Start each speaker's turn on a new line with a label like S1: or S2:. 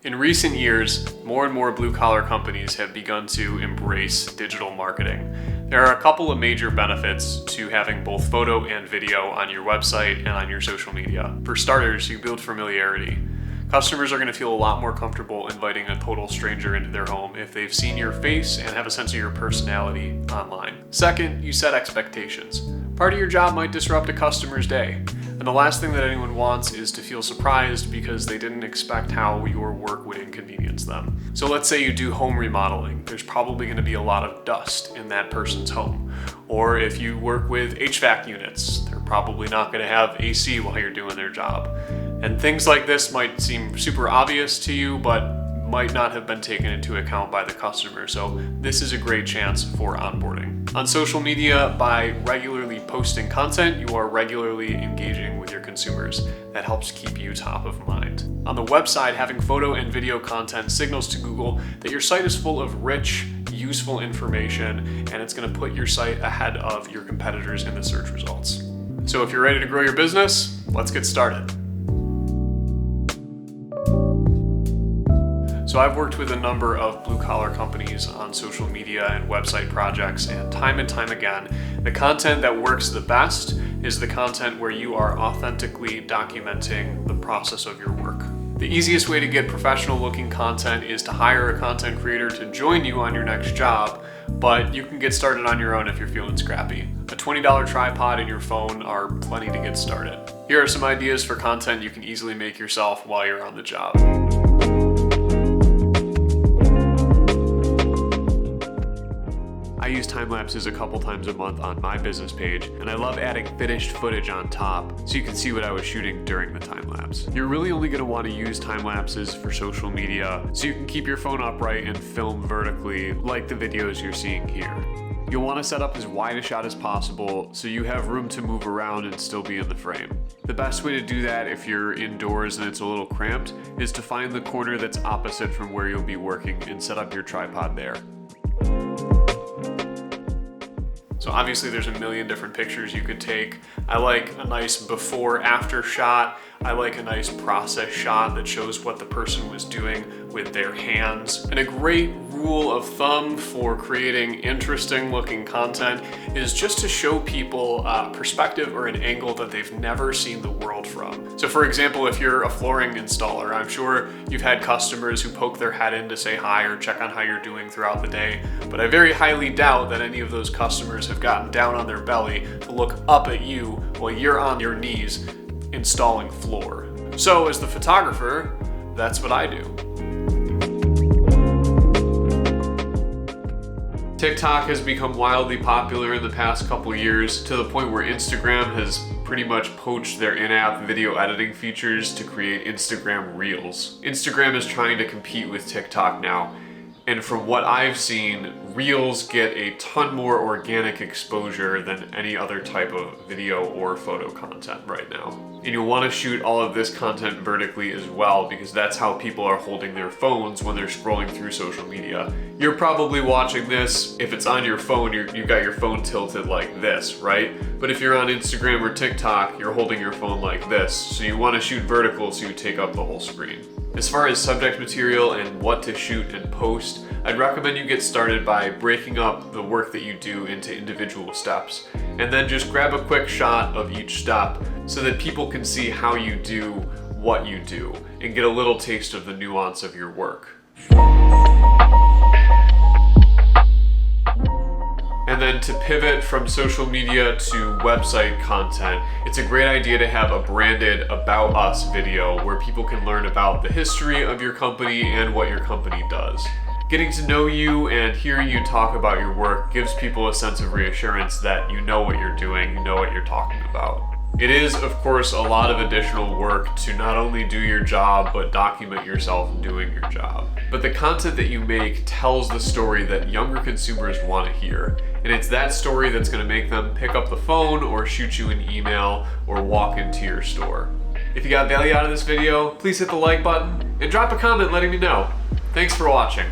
S1: In recent years, more and more blue-collar companies have begun to embrace digital marketing. There are a couple of major benefits to having both photo and video on your website and on your social media. For starters, you build familiarity. Customers are going to feel a lot more comfortable inviting a total stranger into their home if they've seen your face and have a sense of your personality online. Second, you set expectations. Part of your job might disrupt a customer's day. And the last thing that anyone wants is to feel surprised because they didn't expect how your work would inconvenience them. So let's say you do home remodeling. There's probably going to be a lot of dust in that person's home. Or if you work with HVAC units, they're probably not going to have AC while you're doing their job. And things like this might seem super obvious to you, but might not have been taken into account by the customer. So this is a great chance for onboarding. On social media, by regularly posting content, you are regularly engaging with your consumers. That helps keep you top of mind. On the website, having photo and video content signals to Google that your site is full of rich, useful information, and it's going to put your site ahead of your competitors in the search results. So if you're ready to grow your business, let's get started. So I've worked with a number of blue-collar companies on social media and website projects, and time again, the content that works the best is the content where you are authentically documenting the process of your work. The easiest way to get professional-looking content is to hire a content creator to join you on your next job, but you can get started on your own if you're feeling scrappy. A $20 tripod and your phone are plenty to get started. Here are some ideas for content you can easily make yourself while you're on the job. I use time-lapses a couple times a month on my business page, and I love adding finished footage on top so you can see what I was shooting during the time-lapse. You're really only going to want to use time-lapses for social media so you can keep your phone upright and film vertically like the videos you're seeing here. You'll want to set up as wide a shot as possible so you have room to move around and still be in the frame. The best way to do that if you're indoors and it's a little cramped is to find the corner that's opposite from where you'll be working and set up your tripod there. So obviously there's a million different pictures you could take. I like a nice before-after shot. I like a nice process shot that shows what the person was doing with their hands. And a great rule of thumb for creating interesting looking content is just to show people a perspective or an angle that they've never seen the world from. So for example, if you're a flooring installer, I'm sure you've had customers who poke their head in to say hi or check on how you're doing throughout the day, but I very highly doubt that any of those customers have gotten down on their belly to look up at you while you're on your knees installing floor. So as the photographer, that's what I do. TikTok has become wildly popular in the past couple years to the point where Instagram has pretty much poached their in-app video editing features to create Instagram Reels. Instagram is trying to compete with TikTok now, and from what I've seen, Reels get a ton more organic exposure than any other type of video or photo content right now. And you'll want to shoot all of this content vertically as well, because that's how people are holding their phones when they're scrolling through social media. You're probably watching this, if it's on your phone, you've got your phone tilted like this, right? But if you're on Instagram or TikTok, you're holding your phone like this. So you want to shoot vertical so you take up the whole screen. As far as subject material and what to shoot and post, I'd recommend you get started by breaking up the work that you do into individual steps, and then just grab a quick shot of each step so that people can see how you do what you do and get a little taste of the nuance of your work. And then to pivot from social media to website content, it's a great idea to have a branded About Us video where people can learn about the history of your company and what your company does. Getting to know you and hearing you talk about your work gives people a sense of reassurance that you know what you're doing, you know what you're talking about. It is, of course, a lot of additional work to not only do your job, but document yourself doing your job. But the content that you make tells the story that younger consumers want to hear. And it's that story that's going to make them pick up the phone or shoot you an email or walk into your store. If you got value out of this video, please hit the like button and drop a comment letting me know. Thanks for watching.